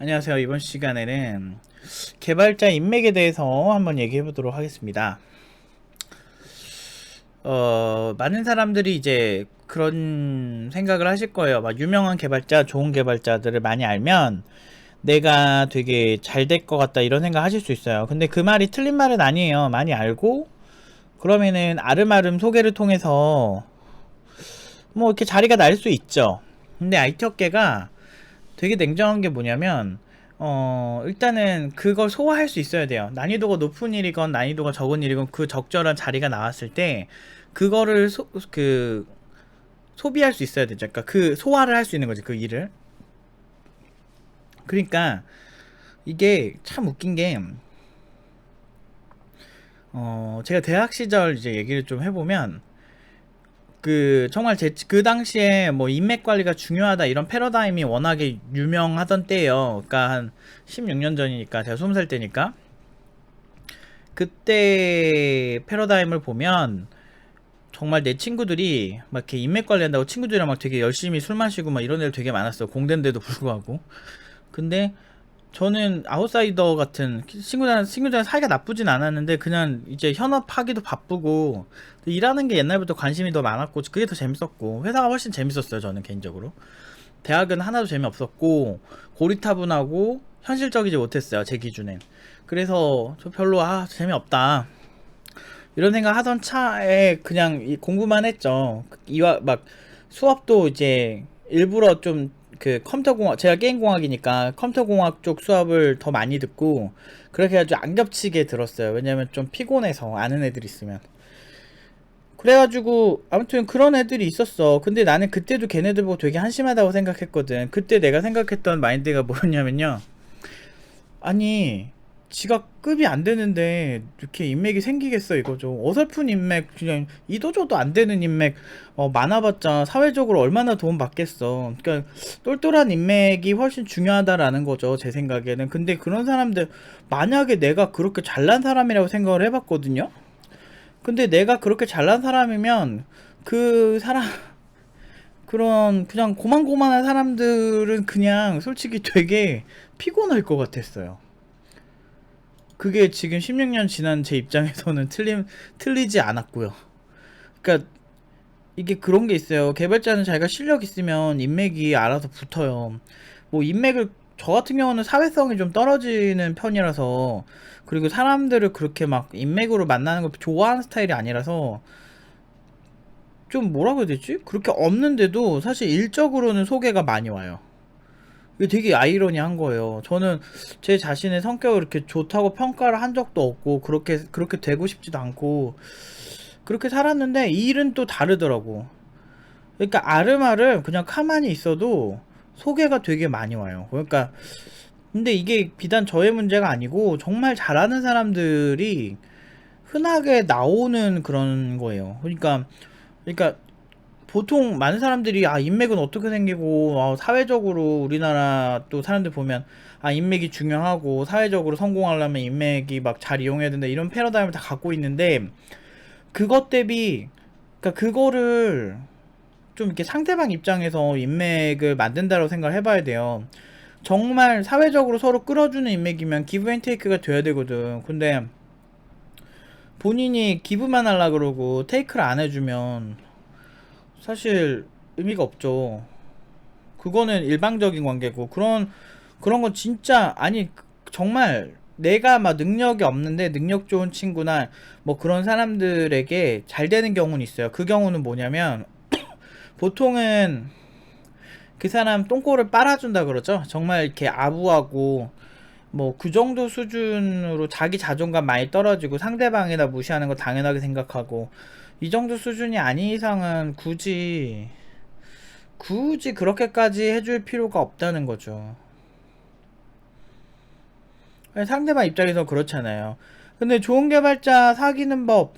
안녕하세요. 이번 시간에는 개발자 인맥에 대해서 한번 얘기해 보도록 하겠습니다. 많은 사람들이 이제 그런 생각을 하실 거예요. 막 유명한 개발자, 좋은 개발자들을 많이 알면 내가 되게 잘 될 것 같다 이런 생각 하실 수 있어요. 근데 그 말이 틀린 말은 아니에요. 많이 알고 그러면은 아름아름 소개를 통해서 뭐 이렇게 자리가 날 수 있죠. 근데 IT 업계가 되게 냉정한 게 뭐냐면 일단은 그걸 소화할 수 있어야 돼요. 난이도가 높은 일이건 난이도가 적은 일이건 그 적절한 자리가 나왔을 때 그거를 소비할 수 있어야 되죠. 그러니까 그 소화를 할 수 있는 거지, 그 일을. 그러니까 이게 참 웃긴 게 제가 대학 시절 이제 얘기를 좀 해보면 정말 그 당시에 뭐 인맥 관리가 중요하다 이런 패러다임이 워낙에 유명하던 때예요. 그러니까 한 16년 전이니까 제가 20살 때니까 그때 패러다임을 보면 정말 내 친구들이 막 이렇게 인맥 관리한다고 친구들이랑 막 되게 열심히 술 마시고 막 이런 애들 되게 많았어. 공대인데도 불구하고. 근데 저는 아웃사이더 같은 친구들이랑 사이가 나쁘진 않았는데 그냥 이제 현업하기도 바쁘고 일하는 게 옛날부터 관심이 더 많았고 그게 더 재밌었고 회사가 훨씬 재밌었어요. 저는 개인적으로 대학은 하나도 재미없었고 고리타분하고 현실적이지 못했어요. 제 기준엔. 그래서 저 별로 재미없다 이런 생각 하던 차에 그냥 공부만 했죠. 이와 막 수업도 이제 일부러 좀 컴퓨터공학, 제가 게임공학이니까 컴퓨터공학 쪽 수업을 더 많이 듣고 그렇게 해가지고 안 겹치게 들었어요. 왜냐면 좀 피곤해서 아는 애들 있으면. 그래가지고 아무튼 그런 애들이 있었어. 근데 나는 그때도 걔네들 보고 되게 한심하다고 생각했거든. 그때 내가 생각했던 마인드가 뭐였냐면요. 아니 지가 급이 안 되는데 이렇게 인맥이 생기겠어 이거죠. 어설픈 인맥 그냥 이도저도 안 되는 인맥 많아봤자 사회적으로 얼마나 도움 받겠어. 그러니까 똘똘한 인맥이 훨씬 중요하다라는 거죠 제 생각에는. 근데 그런 사람들 만약에 내가 그렇게 잘난 사람이라고 생각을 해봤거든요. 근데 내가 그렇게 잘난 사람이면 그 사람 그런 그냥 고만고만한 사람들은 그냥 솔직히 되게 피곤할 것 같았어요. 그게 지금 16년 지난 제 입장에서는 틀리지 않았고요. 그러니까 이게 그런 게 있어요. 개발자는 자기가 실력 있으면 인맥이 알아서 붙어요. 뭐 인맥을 저 같은 경우는 사회성이 좀 떨어지는 편이라서 그리고 사람들을 그렇게 막 인맥으로 만나는 걸 좋아하는 스타일이 아니라서 좀 뭐라고 해야 되지? 그렇게 없는데도 사실 일적으로는 소개가 많이 와요. 이게 되게 아이러니한 거예요. 저는 제 자신의 성격을 이렇게 좋다고 평가를 한 적도 없고 그렇게 되고 싶지도 않고 그렇게 살았는데 이 일은 또 다르더라고. 그러니까 아름아름 그냥 가만히 있어도 소개가 되게 많이 와요. 그러니까 근데 이게 비단 저의 문제가 아니고 정말 잘하는 사람들이 흔하게 나오는 그런 거예요. 그러니까 보통 많은 사람들이 인맥은 어떻게 생기고 사회적으로 우리나라 또 사람들 보면 인맥이 중요하고 사회적으로 성공하려면 인맥이 막 잘 이용해야 된다 이런 패러다임을 다 갖고 있는데 그것 대비 그러니까 그거를 좀 이렇게 상대방 입장에서 인맥을 만든다고 생각을 해봐야 돼요. 정말 사회적으로 서로 끌어주는 인맥이면 기브 앤 테이크가 돼야 되거든. 근데 본인이 기브만 하려 그러고 테이크를 안 해주면 사실 의미가 없죠. 그거는 일방적인 관계고 그런 건 진짜 아니 정말 내가 막 능력이 없는데 능력 좋은 친구나 뭐 그런 사람들에게 잘 되는 경우는 있어요. 그 경우는 뭐냐면 보통은 그 사람 똥꼬를 빨아준다 그러죠. 정말 이렇게 아부하고 뭐 그 정도 수준으로 자기 자존감 많이 떨어지고 상대방이나 무시하는 거 당연하게 생각하고 이 정도 수준이 아닌 이상은 굳이 그렇게까지 해줄 필요가 없다는 거죠. 상대방 입장에서 그렇잖아요. 근데 좋은 개발자 사귀는 법,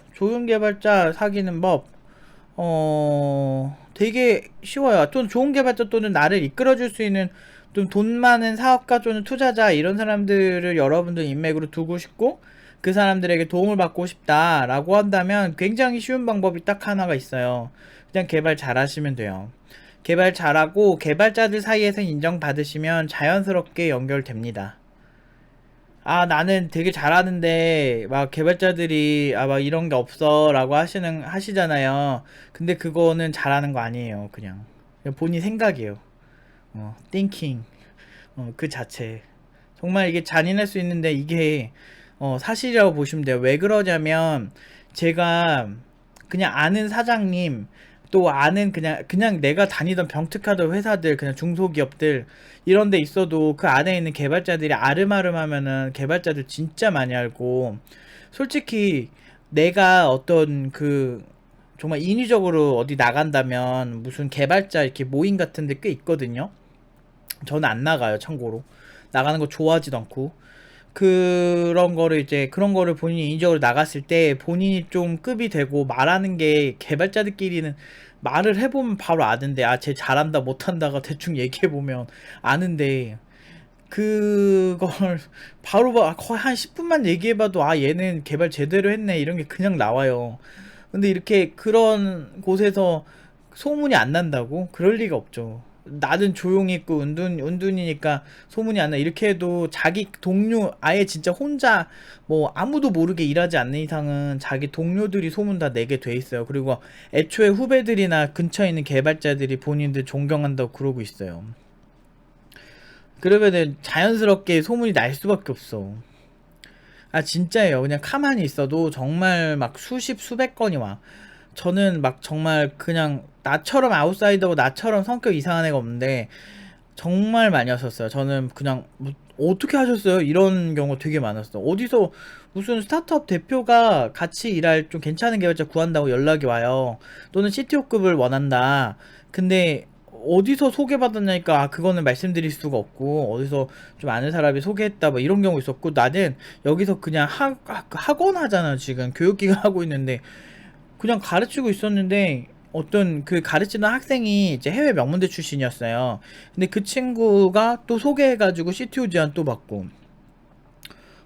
되게 쉬워요. 또 좋은 개발자 또는 나를 이끌어줄 수 있는 좀 돈 많은 사업가 또는 투자자 이런 사람들을 여러분들 인맥으로 두고 싶고 그 사람들에게 도움을 받고 싶다라고 한다면 굉장히 쉬운 방법이 딱 하나가 있어요. 그냥 개발 잘 하시면 돼요. 개발 잘하고 개발자들 사이에서 인정받으시면 자연스럽게 연결됩니다. 아, 나는 되게 잘하는데 막 개발자들이 막 이런 게 없어 라고 하시잖아요. 근데 그거는 잘하는 거 아니에요. 그냥 본인 생각이에요. thinking. 그 자체. 정말 이게 잔인할 수 있는데 이게 사실이라고 보시면 돼요. 왜 그러냐면 제가 그냥 아는 사장님, 또 아는 그냥 내가 다니던 병특하던 회사들, 그냥 중소기업들 이런 데 있어도 그 안에 있는 개발자들이 아름아름 하면은 개발자들 진짜 많이 알고, 솔직히 내가 어떤 정말 인위적으로 어디 나간다면 무슨 개발자 이렇게 모임 같은 데 꽤 있거든요. 저는 안 나가요, 참고로. 나가는 거 좋아하지도 않고. 그런 거를 본인이 인위적으로 나갔을 때 본인이 좀 급이 되고 말하는 게, 개발자들끼리는 말을 해보면 바로 아는데, 아, 쟤 잘한다 못한다가 대충 얘기해보면 아는데, 그걸 바로 거의 한 10분만 얘기해봐도 아, 얘는 개발 제대로 했네 이런 게 그냥 나와요. 근데 이렇게 그런 곳에서 소문이 안 난다고? 그럴 리가 없죠. 나는 조용히 있고 은둔이니까 소문이 안 나. 이렇게 해도 자기 동료, 아예 진짜 혼자 뭐 아무도 모르게 일하지 않는 이상은 자기 동료들이 소문 다 내게 돼 있어요. 그리고 애초에 후배들이나 근처에 있는 개발자들이 본인들 존경한다고 그러고 있어요. 그러면은 자연스럽게 소문이 날 수밖에 없어. 아, 진짜예요. 그냥 가만히 있어도 정말 막 수십 수백 건이 와. 저는 막 정말 그냥 나처럼 아웃사이더고 나처럼 성격 이상한 애가 없는데 정말 많이 왔었어요. 저는 그냥 뭐 어떻게 하셨어요? 이런 경우 되게 많았어. 어디서 무슨 스타트업 대표가 같이 일할 좀 괜찮은 개발자 구한다고 연락이 와요. 또는 CTO급을 원한다. 근데 어디서 소개받았냐니까, 아, 그거는 말씀드릴 수가 없고, 어디서 좀 아는 사람이 소개했다 뭐 이런 경우 있었고, 나는 여기서 그냥 학원 하잖아. 지금 교육기관 하고 있는데 그냥 가르치고 있었는데, 어떤 그 가르치는 학생이 이제 해외 명문대 출신이었어요. 근데 그 친구가 또 소개해가지고 CTO 제안 또 받고,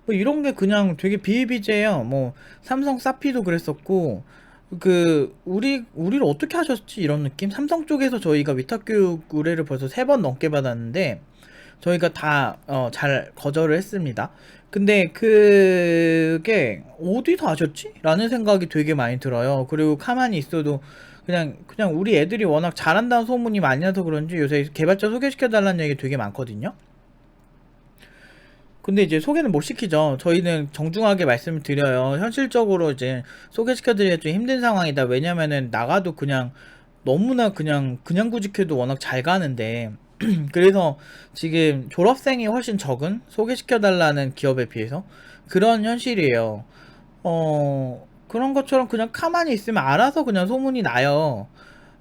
뭐 이런 게 그냥 되게 비일비재해요. 뭐 삼성 사피도 그랬었고, 우리를 어떻게 하셨지 이런 느낌. 삼성 쪽에서 저희가 위탁교육 의뢰를 벌써 3번 넘게 받았는데 저희가 다 잘 거절을 했습니다. 근데 그게 어디서 아셨지? 라는 생각이 되게 많이 들어요. 그리고 가만히 있어도 그냥 우리 애들이 워낙 잘한다는 소문이 많이 나서 그런지 요새 개발자 소개시켜 달라는 얘기 되게 많거든요. 근데 이제 소개는 못 시키죠. 저희는 정중하게 말씀을 드려요. 현실적으로 이제 소개시켜드리기가 좀 힘든 상황이다. 왜냐면은 나가도 그냥 너무나 그냥 구직해도 워낙 잘 가는데 그래서 지금 졸업생이 훨씬 적은, 소개시켜달라는 기업에 비해서 그런 현실이에요. 그런 것처럼 그냥 가만히 있으면 알아서 그냥 소문이 나요.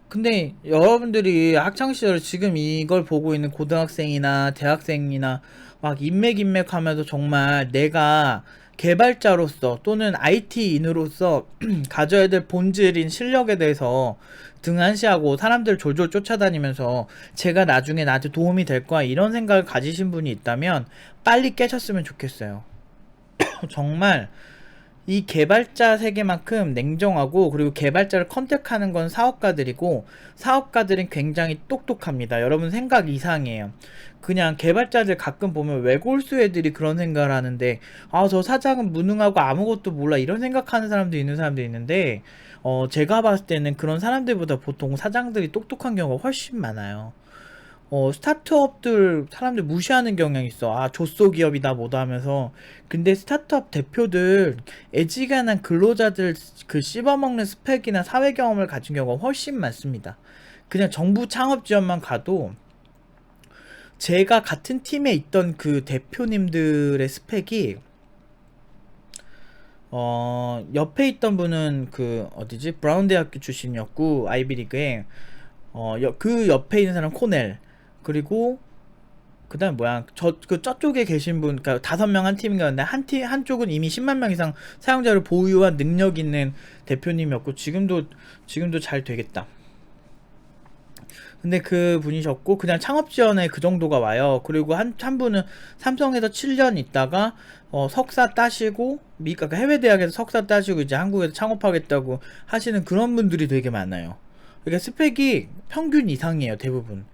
근데 여러분들이 학창시절 지금 이걸 보고 있는 고등학생이나 대학생이나 막 인맥 하면서 정말 내가 개발자로서 또는 IT인으로서 가져야 될 본질인 실력에 대해서 등한시하고 사람들 졸졸 쫓아다니면서 제가 나중에 나한테 도움이 될 거야 이런 생각을 가지신 분이 있다면 빨리 깨셨으면 좋겠어요. 정말 이 개발자 세계만큼 냉정하고, 그리고 개발자를 컨택하는 건 사업가들이고, 사업가들은 굉장히 똑똑합니다. 여러분 생각 이상이에요. 그냥 개발자들 가끔 보면 외골수 애들이 그런 생각을 하는데, 아, 저 사장은 무능하고 아무것도 몰라 이런 생각하는 사람도 있는 사람도 있는데, 제가 봤을 때는 그런 사람들보다 보통 사장들이 똑똑한 경우가 훨씬 많아요. 스타트업들 사람들 무시하는 경향이 있어. 아, 조소기업이다 뭐다 하면서. 근데 스타트업 대표들, 애지간한 근로자들 그 씹어먹는 스펙이나 사회 경험을 가진 경우가 훨씬 많습니다. 그냥 정부 창업 지원만 가도 제가 같은 팀에 있던 그 대표님들의 스펙이, 옆에 있던 분은 그 어디지? 브라운 대학교 출신이었고 아이비리그에, 그 옆에 있는 사람 코넬, 그리고 그다음 뭐야, 저쪽에 계신 분, 그러니까 5명 한 팀인가였는데 한쪽은 이미 10만 명 이상 사용자를 보유한 능력 있는 대표님이었고, 지금도 잘 되겠다. 근데 그 분이셨고, 그냥 창업 지원에 그 정도가 와요. 그리고 한 분은 삼성에서 7년 있다가 석사 따시고, 그러니까 해외 대학에서 석사 따시고 이제 한국에서 창업하겠다고 하시는 그런 분들이 되게 많아요. 그러니까 스펙이 평균 이상이에요, 대부분.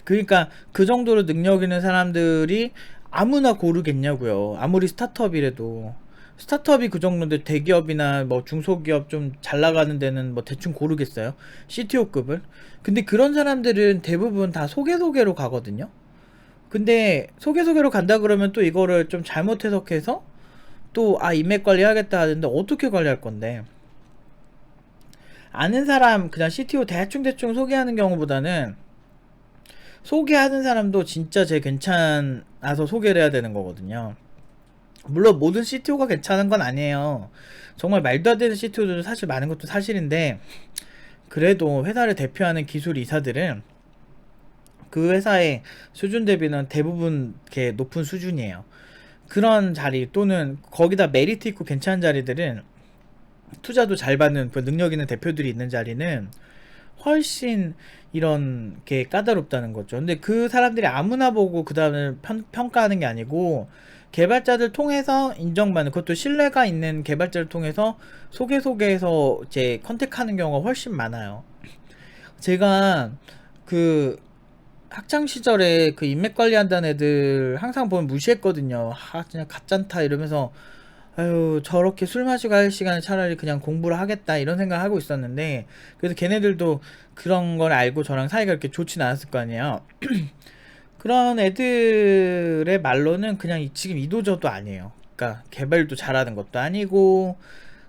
그러니까 그 정도로 능력 있는 사람들이 아무나 고르겠냐고요. 아무리 스타트업이라도. 스타트업이 그 정도인데 대기업이나 뭐 중소기업 좀 잘 나가는 데는 뭐 대충 고르겠어요? CTO급을? 근데 그런 사람들은 대부분 다 소개로 가거든요. 근데 소개로 간다 그러면 또 이거를 좀 잘못 해석해서 또 인맥 관리해야겠다 하는데 어떻게 관리할 건데? 아는 사람 그냥 CTO 대충 소개하는 경우보다는 소개하는 사람도 진짜 제일 괜찮아서 소개를 해야 되는 거거든요. 물론 모든 CTO가 괜찮은 건 아니에요. 정말 말도 안 되는 CTO들도 사실 많은 것도 사실인데, 그래도 회사를 대표하는 기술 이사들은 그 회사의 수준 대비는 대부분 이렇게 높은 수준이에요. 그런 자리 또는 거기다 메리트 있고 괜찮은 자리들은 투자도 잘 받는 그 능력 있는 대표들이 있는 자리는 훨씬 이런 게 까다롭다는 거죠. 근데 그 사람들이 아무나 보고 그 다음에 평가하는 게 아니고 개발자들 통해서 인정받는, 그것도 신뢰가 있는 개발자를 통해서 소개해서 이제 컨택하는 경우가 훨씬 많아요. 제가 그 학창 시절에 그 인맥 관리한다는 애들 항상 보면 무시했거든요. 그냥 가짠타 이러면서 아유 저렇게 술 마시고 할 시간에 차라리 그냥 공부를 하겠다 이런 생각을 하고 있었는데, 그래서 걔네들도 그런 걸 알고 저랑 사이가 그렇게 좋진 않았을 거 아니에요. 그런 애들의 말로는 그냥 지금 이도저도 아니에요. 그러니까 개발도 잘하는 것도 아니고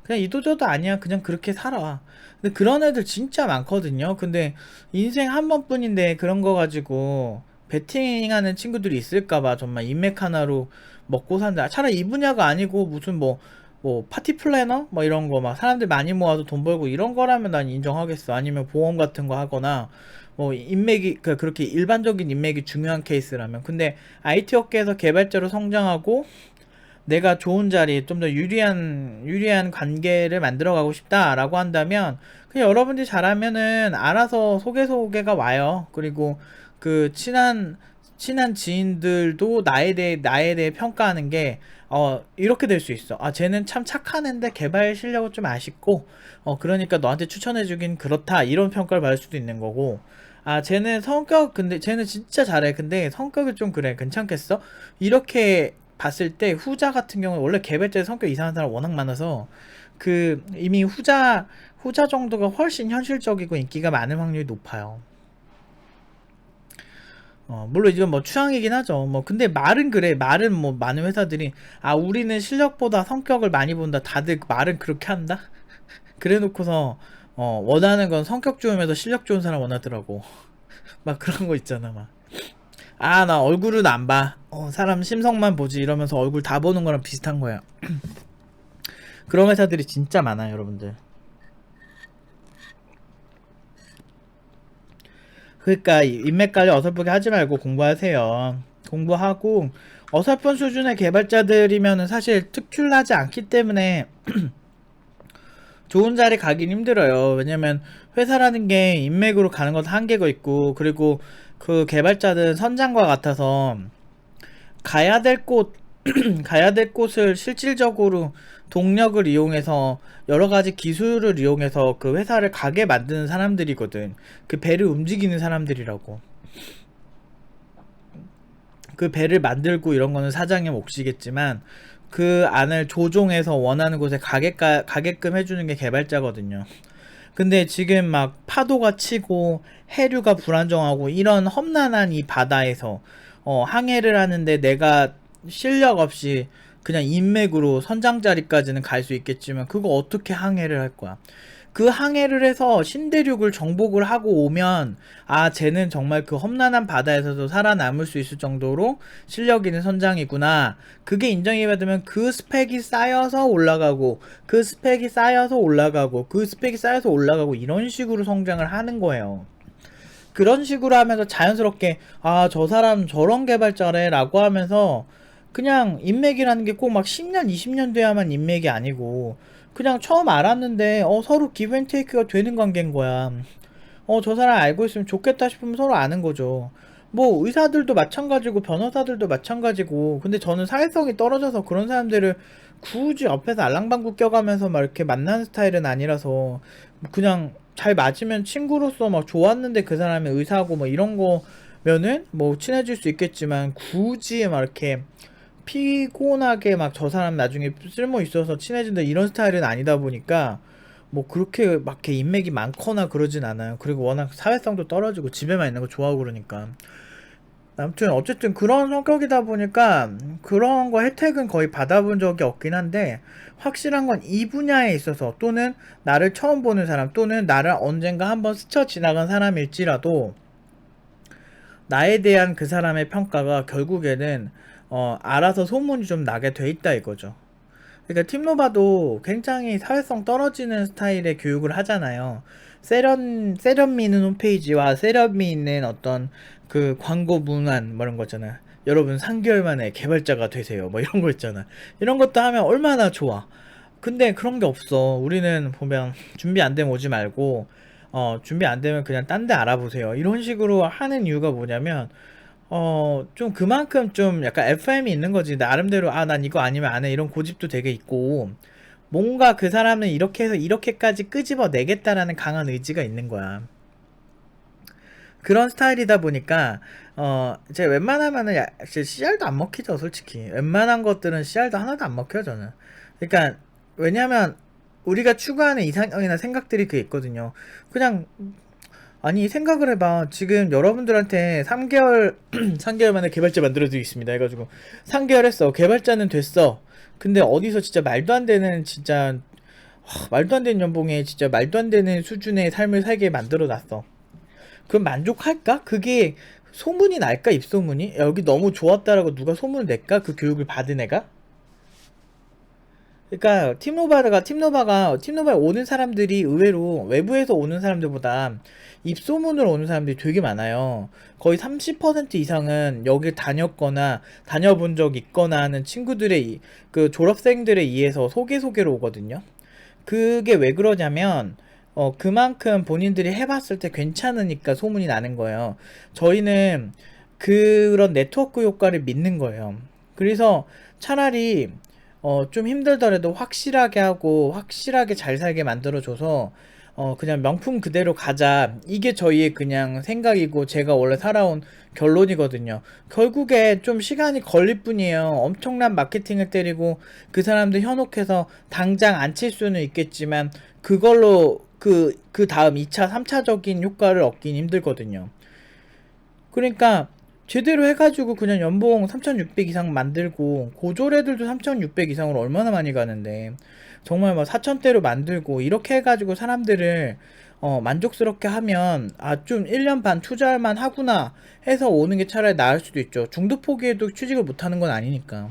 그냥 이도저도 아니야, 그냥 그렇게 살아. 근데 그런 애들 진짜 많거든요. 근데 인생 한 번뿐인데 그런 거 가지고 베팅하는 친구들이 있을까봐 정말 인맥 하나로 먹고 산다. 차라리 이 분야가 아니고 무슨 뭐 파티 플래너 뭐 이런 거 막 사람들 많이 모아서 돈 벌고 이런 거라면 난 인정하겠어. 아니면 보험 같은 거 하거나 뭐 인맥이 그렇게 일반적인 인맥이 중요한 케이스라면. 근데 IT 업계에서 개발자로 성장하고 내가 좋은 자리, 좀 더 유리한 관계를 만들어 가고 싶다라고 한다면 그냥 여러분들이 잘하면은 알아서 소개가 와요. 그리고 그 친한 지인들도 나에 대해 평가하는 게 이렇게 될 수 있어. 쟤는 참 착한 애인데 개발 실력은 좀 아쉽고 그러니까 너한테 추천해 주긴 그렇다, 이런 평가를 받을 수도 있는 거고, 쟤는 근데 쟤는 진짜 잘해, 근데 성격이 좀 그래, 괜찮겠어, 이렇게 봤을 때 후자 같은 경우는 원래 개발자의 성격 이상한 사람 워낙 많아서 그 이미 후자 정도가 훨씬 현실적이고 인기가 많은 확률이 높아요. 물론 이건 뭐 취향이긴 하죠. 뭐 근데 말은 그래. 말은 뭐 많은 회사들이 우리는 실력보다 성격을 많이 본다. 다들 말은 그렇게 한다. 그래 놓고서 원하는 건 성격 좋으면서 실력 좋은 사람 원하더라고. 막 그런 거 있잖아 막. 나 얼굴은 안 봐. 사람 심성만 보지 이러면서 얼굴 다 보는 거랑 비슷한 거야. 그런 회사들이 진짜 많아요, 여러분들. 그러니까 인맥 관리 어설프게 하지 말고 공부하세요. 공부하고 어설픈 수준의 개발자들이면은 사실 특출나지 않기 때문에 좋은 자리 가긴 힘들어요. 왜냐면 회사라는 게 인맥으로 가는 것도 한계가 있고, 그리고 그 개발자들은 선장과 같아서 가야 될 곳, 가야 될 곳을 실질적으로 동력을 이용해서 여러 가지 기술을 이용해서 그 회사를 가게 만드는 사람들이거든. 그 배를 움직이는 사람들이라고. 그 배를 만들고 이런 거는 사장의 몫이겠지만 그 안을 조종해서 원하는 곳에 가게끔 해주는 게 개발자거든요. 근데 지금 막 파도가 치고 해류가 불안정하고 이런 험난한 이 바다에서 항해를 하는데 내가 실력 없이 그냥 인맥으로 선장 자리까지는 갈 수 있겠지만 그거 어떻게 항해를 할 거야? 그 항해를 해서 신대륙을 정복을 하고 오면 쟤는 정말 그 험난한 바다에서도 살아남을 수 있을 정도로 실력 있는 선장이구나, 그게 인정이 받으면 그 스펙이 쌓여서 올라가고 그 스펙이 쌓여서 올라가고 그 스펙이 쌓여서 올라가고 이런 식으로 성장을 하는 거예요. 그런 식으로 하면서 자연스럽게 저 사람 저런 개발자래 라고 하면서, 그냥 인맥이라는 게 꼭 막 10년 20년 돼야만 인맥이 아니고 그냥 처음 알았는데 서로 기브앤테이크가 되는 관계인 거야. 저 사람 알고 있으면 좋겠다 싶으면 서로 아는 거죠. 뭐 의사들도 마찬가지고 변호사들도 마찬가지고. 근데 저는 사회성이 떨어져서 그런 사람들을 굳이 옆에서 알랑방구 껴가면서 막 이렇게 만나는 스타일은 아니라서 그냥 잘 맞으면 친구로서 막 좋았는데 그 사람의 의사고 뭐 이런 거면은 뭐 친해질 수 있겠지만, 굳이 막 이렇게 피곤하게 막 저 사람 나중에 쓸모 있어서 친해진다 이런 스타일은 아니다 보니까 뭐 그렇게 막 이렇게 인맥이 많거나 그러진 않아요. 그리고 워낙 사회성도 떨어지고 집에만 있는 거 좋아하고 그러니까. 아무튼 어쨌든 그런 성격이다 보니까 그런 거 혜택은 거의 받아본 적이 없긴 한데, 확실한 건 이 분야에 있어서, 또는 나를 처음 보는 사람, 또는 나를 언젠가 한번 스쳐 지나간 사람일지라도 나에 대한 그 사람의 평가가 결국에는 알아서 소문이 좀 나게 돼 있다 이거죠. 그러니까 팀노바도 굉장히 사회성 떨어지는 스타일의 교육을 하잖아요. 세련미 있는 홈페이지와 세련미 있는 어떤 그 광고 문안 뭐 이런 거 있잖아요. 여러분 3개월 만에 개발자가 되세요. 뭐 이런 거 있잖아. 이런 것도 하면 얼마나 좋아. 근데 그런 게 없어. 우리는 보면 준비 안 되면 오지 말고, 준비 안 되면 그냥 딴 데 알아보세요. 이런 식으로 하는 이유가 뭐냐면, 좀 그만큼 좀 약간 FM이 있는 거지. 나름대로, 아, 난 이거 아니면 안 해. 이런 고집도 되게 있고, 뭔가 그 사람은 이렇게 해서 이렇게까지 끄집어 내겠다라는 강한 의지가 있는 거야. 그런 스타일이다 보니까, 제가 웬만하면은 CR도 안 먹히죠, 솔직히. 웬만한 것들은 CR도 하나도 안 먹혀요, 저는. 그러니까, 왜냐면, 우리가 추구하는 이상형이나 생각들이 그게 있거든요. 그냥, 아니 생각을 해봐. 지금 여러분들한테 3개월 3개월 만에 개발자 만들어드리겠습니다 해가지고 3개월 했어. 개발자는 됐어. 근데 어디서 진짜 말도 안 되는, 진짜 말도 안 되는 연봉에 진짜 말도 안 되는 수준의 삶을 살게 만들어 놨어. 그럼 만족할까? 그게 소문이 날까? 입소문이? 여기 너무 좋았다라고 누가 소문을 낼까? 그 교육을 받은 애가? 그러니까 팀노바에 오는 사람들이 의외로 외부에서 오는 사람들보다 입소문으로 오는 사람들이 되게 많아요. 거의 30% 이상은 여길 다녔거나 다녀본 적 있거나 하는 친구들의 그 졸업생들에 의해서 소개로 오거든요. 그게 왜 그러냐면, 그만큼 본인들이 해봤을 때 괜찮으니까 소문이 나는 거예요. 저희는 그런 네트워크 효과를 믿는 거예요. 그래서 차라리 좀 힘들더라도 확실하게 하고 확실하게 잘 살게 만들어줘서, 그냥 명품 그대로 가자. 이게 저희의 그냥 생각이고 제가 원래 살아온 결론이거든요. 결국에 좀 시간이 걸릴 뿐이에요. 엄청난 마케팅을 때리고 그 사람들 현혹해서 당장 안 칠 수는 있겠지만, 그걸로 그 다음 2차, 3차적인 효과를 얻긴 힘들거든요. 그러니까 제대로 해가지고 그냥 연봉 3,600 이상 만들고, 고졸 애들도 3,600 이상으로 얼마나 많이 가는데, 정말 뭐 4,000대로 만들고 이렇게 해가지고 사람들을 만족스럽게 하면, 아, 좀 1년 반 투자할 만 하구나 해서 오는 게 차라리 나을 수도 있죠. 중도 포기해도 취직을 못하는 건 아니니까.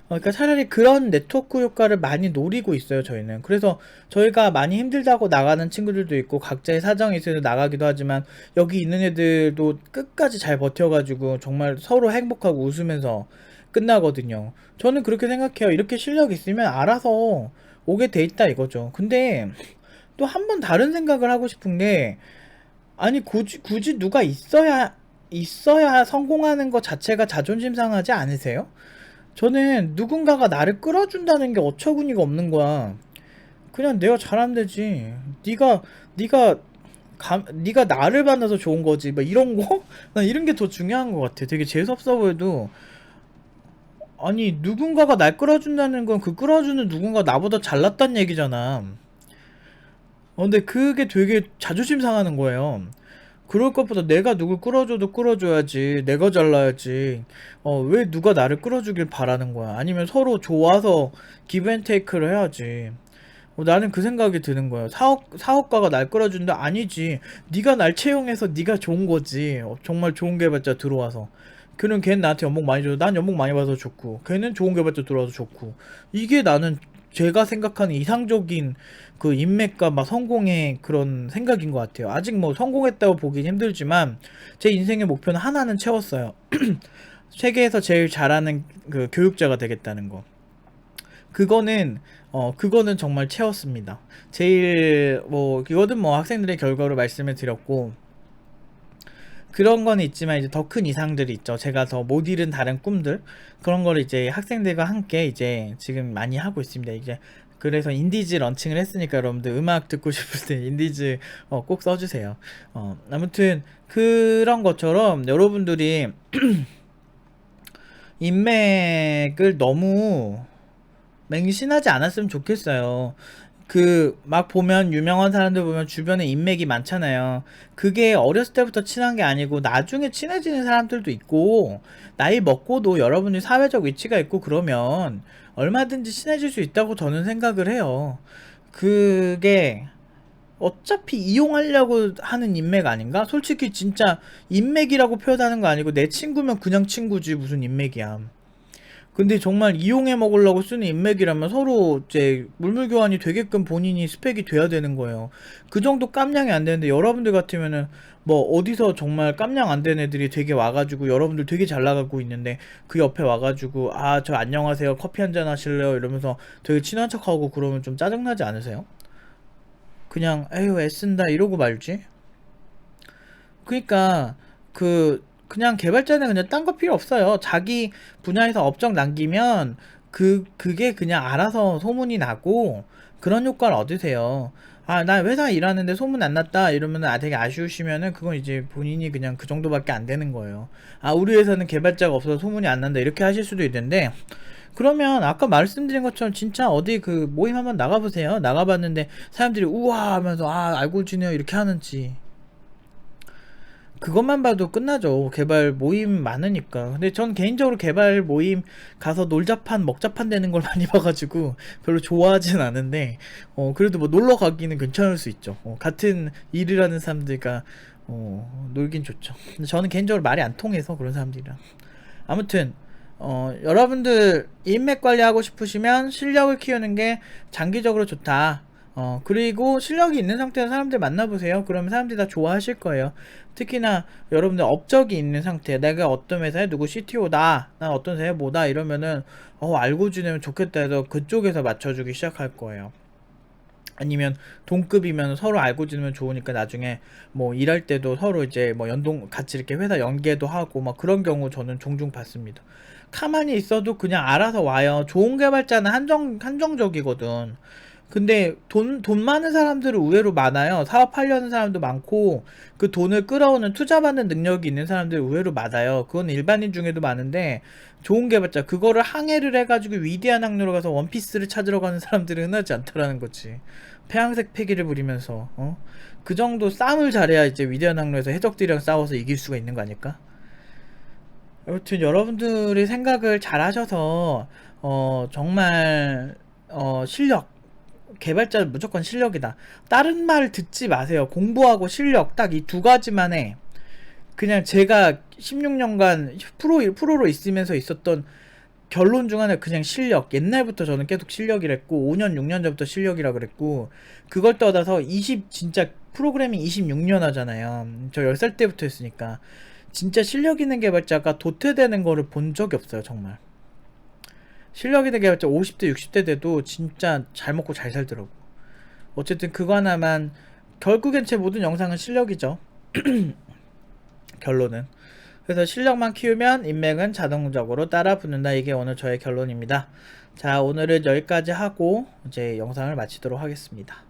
그러니까 차라리 그런 네트워크 효과를 많이 노리고 있어요, 저희는. 그래서 저희가 많이 힘들다고 나가는 친구들도 있고 각자의 사정이 있어서 나가기도 하지만, 여기 있는 애들도 끝까지 잘 버텨가지고 정말 서로 행복하고 웃으면서 끝나거든요. 저는 그렇게 생각해요. 이렇게 실력 있으면 알아서 오게 돼 있다 이거죠. 근데 또 한 번 다른 생각을 하고 싶은 게, 아니 굳이 누가 있어야 성공하는 것 자체가 자존심 상하지 않으세요? 저는 누군가가 나를 끌어준다는 게 어처구니가 없는 거야. 그냥 내가 잘하면 되지. 네가 네가 나를 만나서 좋은 거지. 막 이런 거? 난 이런 게 더 중요한 것 같아. 되게 재수없어 보여도, 아니 누군가가 날 끌어준다는 건 그 끌어주는 누군가 나보다 잘났단 얘기잖아. 근데 그게 되게 자존심 상하는 거예요. 그럴 것보다 내가 누굴 끌어줘도 끌어줘야지. 내가 잘나야지. 왜 누가 나를 끌어주길 바라는 거야. 아니면 서로 좋아서 기브앤테이크를 해야지. 나는 그 생각이 드는 거예요. 사업가가 날 끌어준다? 아니지. 네가 날 채용해서 네가 좋은 거지. 정말 좋은 개발자 들어와서. 그는 걔는 나한테 연봉 많이 줘도 난 연봉 많이 받아서 좋고, 걔는 좋은 개발자 들어와서 좋고. 이게 나는 제가 생각하는 이상적인 그 인맥과 막 성공의 그런 생각인 것 같아요. 아직 뭐 성공했다고 보긴 힘들지만 제 인생의 목표는 하나는 채웠어요. 세계에서 제일 잘하는 그 교육자가 되겠다는 거. 그거는 정말 채웠습니다. 제일 뭐 이거는 뭐 학생들의 결과로 말씀을 드렸고, 그런 거는 있지만 이제 더 큰 이상들이 있죠. 제가 더 못 이룬 다른 꿈들, 그런 거를 이제 학생들과 함께 이제 지금 많이 하고 있습니다. 이제 그래서 인디즈 런칭을 했으니까 여러분들 음악 듣고 싶을 때 인디즈 꼭 써주세요. 아무튼 그런 것처럼 여러분들이 인맥을 너무 맹신하지 않았으면 좋겠어요. 그 막 보면 유명한 사람들 보면 주변에 인맥이 많잖아요. 그게 어렸을 때부터 친한 게 아니고 나중에 친해지는 사람들도 있고, 나이 먹고도 여러분이 사회적 위치가 있고 그러면 얼마든지 친해질 수 있다고 저는 생각을 해요. 그게 어차피 이용하려고 하는 인맥 아닌가? 솔직히 진짜 인맥이라고 표현하는 거 아니고 내 친구면 그냥 친구지 무슨 인맥이야. 근데 정말 이용해 먹으려고 쓰는 인맥이라면 서로 이제 물물 교환이 되게끔 본인이 스펙이 돼야 되는 거예요. 그 정도 깜냥이 안 되는데 여러분들 같으면은 뭐 어디서 정말 깜냥 안 된 애들이 되게 와가지고 여러분들 되게 잘 나가고 있는데 그 옆에 와가지고 아 저 안녕하세요 커피 한잔 하실래요 이러면서 되게 친한 척하고 그러면 좀 짜증나지 않으세요? 그냥 에휴 애쓴다 이러고 말지. 그러니까 그냥 개발자는 그냥 딴 거 필요 없어요. 자기 분야에서 업적 남기면 그게 그냥 알아서 소문이 나고 그런 효과를 얻으세요. 아, 나 회사 일하는데 소문 안 났다 이러면은 되게 아쉬우시면은 그건 이제 본인이 그냥 그 정도밖에 안 되는 거예요. 아, 우리 회사는 개발자가 없어서 소문이 안 난다 이렇게 하실 수도 있는데, 그러면 아까 말씀드린 것처럼 진짜 어디 그 모임 한번 나가보세요. 나가봤는데 사람들이 우와 하면서 아 알고 지내요 이렇게 하는지, 그것만 봐도 끝나죠. 개발 모임 많으니까. 근데 전 개인적으로 개발 모임 가서 놀자판 먹자판 되는 걸 많이 봐가지고 별로 좋아하진 않은데, 그래도 뭐 놀러 가기는 괜찮을 수 있죠. 같은 일을 하는 사람들과 놀긴 좋죠. 근데 저는 개인적으로 말이 안 통해서 그런 사람들이랑. 아무튼 여러분들 인맥 관리하고 싶으시면 실력을 키우는 게 장기적으로 좋다. 그리고 실력이 있는 상태에서 사람들 만나보세요. 그러면 사람들이 다 좋아하실 거예요. 특히나 여러분들 업적이 있는 상태, 내가 어떤 회사에 누구 CTO다, 난 어떤 회사에 뭐다 이러면은 알고 지내면 좋겠다 해서 그쪽에서 맞춰주기 시작할 거예요. 아니면 동급이면 서로 알고 지내면 좋으니까 나중에 뭐 일할 때도 서로 이제 뭐 연동 같이 이렇게 회사 연계도 하고 막 그런 경우 저는 종종 봤습니다. 가만히 있어도 그냥 알아서 와요. 좋은 개발자는 한정적이거든. 근데 돈 많은 사람들은 의외로 많아요. 사업하려는 사람도 많고, 그 돈을 끌어오는 투자받는 능력이 있는 사람들이 의외로 많아요. 그건 일반인 중에도 많은데, 좋은 개발자, 그거를 항해를 해가지고 위대한 항로로 가서 원피스를 찾으러 가는 사람들은 흔하지 않다라는 거지. 폐양색 패기를 부리면서, 그 정도 싸움을 잘해야 이제 위대한 항로에서 해적들이랑 싸워서 이길 수가 있는 거 아닐까? 아무튼 여러분들이 생각을 잘 하셔서, 정말, 실력, 개발자는 무조건 실력이다. 다른 말 듣지 마세요. 공부하고 실력 딱 이 두 가지만 해. 그냥 제가 16년간 프로로 있으면서 있었던 결론 중 하나 그냥 실력. 옛날부터 저는 계속 실력이랬고 5년 6년 전부터 실력이라 그랬고, 그걸 떠나서 진짜 프로그래밍 26년 하잖아요. 저 10살 때부터 했으니까 진짜 실력 있는 개발자가 도태되는 거를 본 적이 없어요. 정말 실력 있는 개발자 50대 60대 돼도 진짜 잘 먹고 잘 살더라고. 어쨌든 그거 하나만, 결국엔 제 모든 영상은 실력이죠. 결론은. 그래서 실력만 키우면 인맥은 자동적으로 따라 붙는다. 이게 오늘 저의 결론입니다. 자, 오늘은 여기까지 하고 이제 영상을 마치도록 하겠습니다.